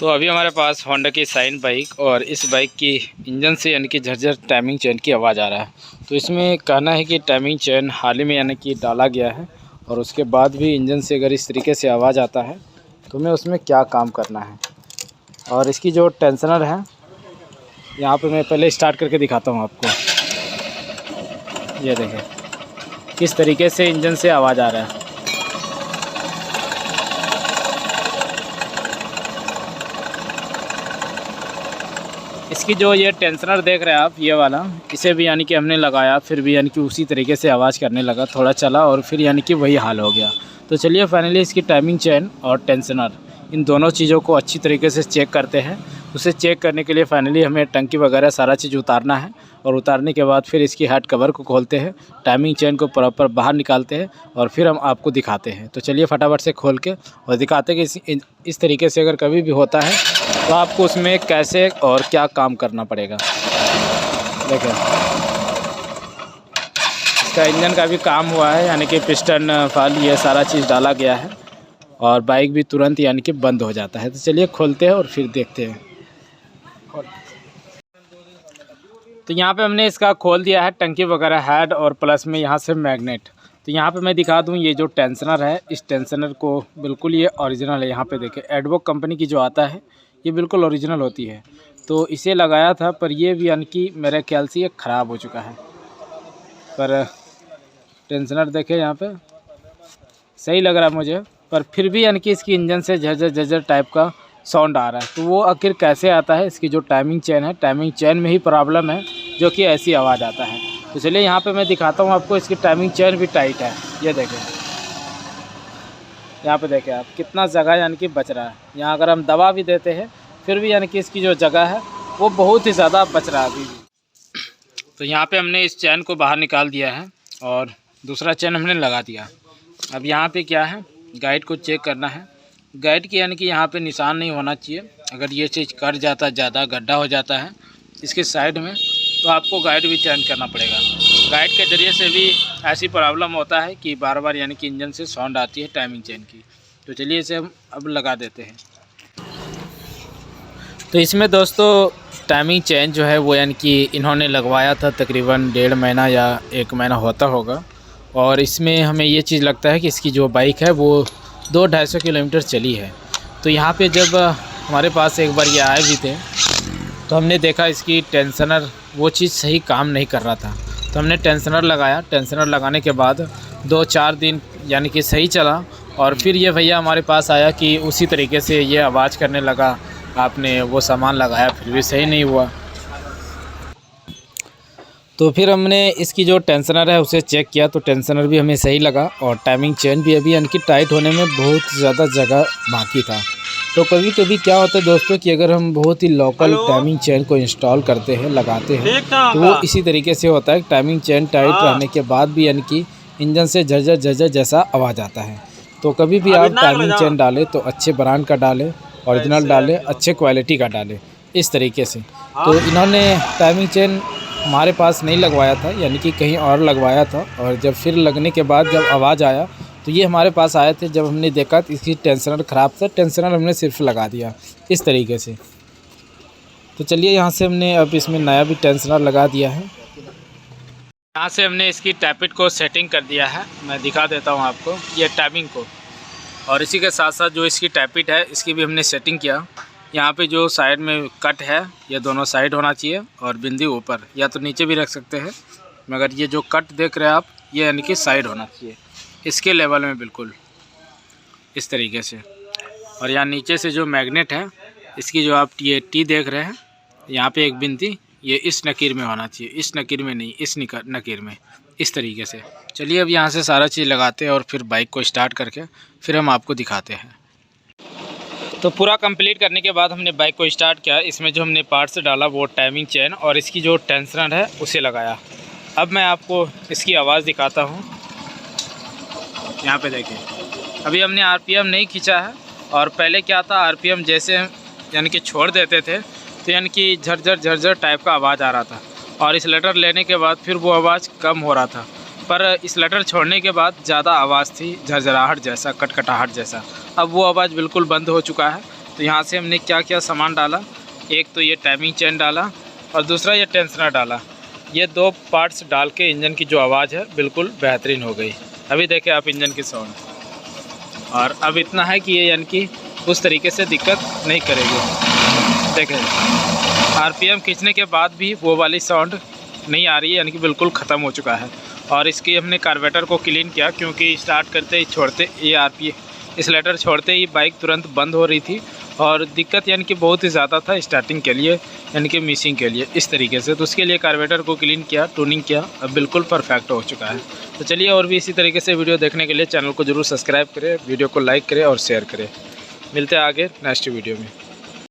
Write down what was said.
तो अभी हमारे पास होंडा की साइन बाइक और इस बाइक की इंजन से यानी कि झरझर टाइमिंग चेन की आवाज़ आ रहा है। तो इसमें कहना है कि टाइमिंग चेन हाल ही में यानी कि डाला गया है और उसके बाद भी इंजन से अगर इस तरीके से आवाज़ आता है तो हमें उसमें क्या काम करना है। और इसकी जो टेंशनर है यहाँ पे मैं पहले स्टार्ट करके दिखाता हूँ आपको। ये देखें किस तरीके से इंजन से आवाज़ आ रहा है। इसकी जो ये टेंशनर देख रहे हैं आप, ये वाला, इसे भी यानी कि हमने लगाया, फिर भी यानी कि उसी तरीके से आवाज़ करने लगा। थोड़ा चला और फिर यानी कि वही हाल हो गया। तो चलिए फाइनली इसकी टाइमिंग चेन और टेंशनर इन दोनों चीज़ों को अच्छी तरीके से चेक करते हैं। उसे चेक करने के लिए फाइनली हमें टंकी वगैरह सारा चीज़ उतारना है और उतारने के बाद फिर इसकी हेड कवर को खोलते हैं, टाइमिंग चेन को प्रॉपर बाहर निकालते हैं और फिर हम आपको दिखाते हैं। तो चलिए फटाफट से खोल के और दिखाते हैं कि इस तरीके से अगर कभी भी होता है तो आपको उसमें कैसे और क्या काम करना पड़ेगा। देखें इसका इंजन का भी काम हुआ है, यानी कि पिस्टन फाल ये सारा चीज़ डाला गया है और बाइक भी तुरंत यानी कि बंद हो जाता है। तो चलिए खोलते हैं और फिर देखते हैं। तो यहाँ पे हमने इसका खोल दिया है, टंकी वगैरह हेड और प्लस में यहाँ से मैग्नेट। तो यहाँ पे मैं दिखा दूँ, ये जो टेंशनर है, इस टेंशनर को बिल्कुल ये ओरिजिनल है। यहाँ पे देखें एडवोक कंपनी की जो आता है ये बिल्कुल ओरिजिनल होती है। तो इसे लगाया था पर ये भी यानी कि मेरे ख्याल से ये ख़राब हो चुका है। पर टेंशनर देखें यहाँ पे सही लग रहा है मुझे, पर फिर भी यानी कि इसकी इंजन से झरझर झरझर टाइप का साउंड आ रहा है। तो वो आखिर कैसे आता है, इसकी जो टाइमिंग चेन है, टाइमिंग चेन में ही प्रॉब्लम है जो कि ऐसी आवाज़ आता है। तो चलिए यहाँ पे मैं दिखाता हूँ आपको। इसकी टाइमिंग चेन भी टाइट है, ये देखें, यहाँ पे देखें आप कितना जगह यानी कि बच रहा है। यहाँ अगर हम दबा भी देते हैं फिर भी यानी कि इसकी जो जगह है वो बहुत ही ज़्यादा बच रहा है अभी भी। तो यहाँ पे हमने इस चैन को बाहर निकाल दिया है और दूसरा चैन हमने लगा दिया। अब यहाँ पे क्या है, गाइड को चेक करना है। गाइड की यानी कि यहाँ पे निशान नहीं होना चाहिए। अगर ये चीज़ कट जाता है, ज़्यादा गड्ढा हो जाता है इसके साइड में, तो आपको गाइड भी चेंज करना पड़ेगा। गाइड के ज़रिए से भी ऐसी प्रॉब्लम होता है कि बार बार यानी कि इंजन से साउंड आती है टाइमिंग चेन की। तो चलिए इसे हम अब लगा देते हैं। तो इसमें दोस्तों टाइमिंग चेन जो है वो यानी कि इन्होंने लगवाया था तकरीबन 1.5 महीना या 1 महीना होता होगा। और इसमें हमें ये चीज़ लगता है कि इसकी जो बाइक है वो 200-250 किलोमीटर चली है। तो यहाँ पे जब हमारे पास एक बार ये आए भी थे तो हमने देखा इसकी टेंशनर वो चीज़ सही काम नहीं कर रहा था। तो हमने टेंशनर लगाया। टेंशनर लगाने के बाद 2-4 दिन यानी कि सही चला और फिर ये भैया हमारे पास आया कि उसी तरीके से ये आवाज़ करने लगा। आपने वो सामान लगाया फिर भी सही नहीं हुआ। तो फिर हमने इसकी जो टेंशनर है उसे चेक किया तो टेंशनर भी हमें सही लगा और टाइमिंग चेन भी अभी यानी कि टाइट होने में बहुत ज़्यादा जगह बाकी था। तो कभी कभी क्या होता है दोस्तों कि अगर हम बहुत ही लोकल टाइमिंग चेन को इंस्टॉल करते हैं, लगाते हैं, तो वो इसी तरीके से होता है। टाइमिंग चेन टाइट रहने के बाद भी यानी कि इंजन से झरझर झरझर जैसा आवाज़ आता है। तो कभी भी आप टाइमिंग चेन डालें तो अच्छे ब्रांड का डालें, ओरिजिनल डालें, अच्छे क्वालिटी का डालें, इस तरीके से। तो इन्होंने टाइमिंग चेन हमारे पास नहीं लगवाया था, यानी कि कहीं और लगवाया था। और जब फिर लगने के बाद जब आवाज़ आया तो ये हमारे पास आए थे। जब हमने देखा तो इसकी टेंशनर ख़राब था, टेंशनर हमने सिर्फ लगा दिया इस तरीके से। तो चलिए यहाँ से हमने अब इसमें नया भी टेंशनर लगा दिया है। यहाँ से हमने इसकी टैपिट को सेटिंग कर दिया है। मैं दिखा देता हूँ आपको ये टाइमिंग को। और इसी के साथ साथ जो इसकी टैपिट है इसकी भी हमने सेटिंग किया। यहाँ पे जो साइड में कट है ये दोनों साइड होना चाहिए और बिंदी ऊपर, या तो नीचे भी रख सकते हैं, मगर ये जो कट देख रहे हैं आप ये यानी कि साइड होना चाहिए इसके लेवल में, बिल्कुल इस तरीके से। और यहाँ नीचे से जो मैग्नेट है इसकी जो आप ये टी देख रहे हैं, यहाँ पे एक बिंदी ये इस नकीर में होना चाहिए, इस नकीर में नहीं, इस नकीर में, इस तरीके से। चलिए अब यहाँ से सारा चीज़ लगाते हैं और फिर बाइक को स्टार्ट करके फिर हम आपको दिखाते हैं। तो पूरा कंप्लीट करने के बाद हमने बाइक को स्टार्ट किया। इसमें जो हमने पार्ट्स डाला वो टाइमिंग चेन और इसकी जो टेंशनर है उसे लगाया। अब मैं आपको इसकी आवाज़ दिखाता हूँ। यहाँ पे देखें अभी हमने आरपीएम नहीं खींचा है। और पहले क्या था, आरपीएम जैसे यानी कि छोड़ देते थे तो यानी कि झरझर झरझर टाइप का आवाज़ आ रहा था। और इस लेटर लेने के बाद फिर वो आवाज़ कम हो रहा था। पर इस लेटर छोड़ने के बाद ज़्यादा आवाज़ थी, झरझराहट जैसा, कटकटाहट जैसा। अब वो आवाज़ बिल्कुल बंद हो चुका है। तो यहाँ से हमने क्या क्या सामान डाला, एक तो ये टाइमिंग चेन डाला और दूसरा ये टेंशनर डाला। ये 2 पार्ट्स डाल के इंजन की जो आवाज़ है बिल्कुल बेहतरीन हो गई। अभी देखें आप इंजन की साउंड, और अब इतना है कि ये यानी कि उस तरीके से दिक्कत नहीं करेगी। देखें आरपीएम खींचने के बाद भी वो वाली साउंड नहीं आ रही है, यानी कि बिल्कुल ख़त्म हो चुका है। और इसकी हमने कार्बोरेटर को क्लीन किया, क्योंकि स्टार्ट करते ही छोड़ते ये एक्सीलरेटर छोड़ते ही बाइक तुरंत बंद हो रही थी और दिक्कत यानी कि बहुत ही ज़्यादा था स्टार्टिंग के लिए, यानी कि मिसिंग के लिए इस तरीके से। तो उसके लिए कार्बोरेटर को क्लीन किया, ट्यूनिंग किया, अब बिल्कुल परफेक्ट हो चुका है। तो चलिए और भी इसी तरीके से वीडियो देखने के लिए चैनल को ज़रूर सब्सक्राइब करें, वीडियो को लाइक करें और शेयर करें। मिलते हैं आगे नेक्स्ट वीडियो में।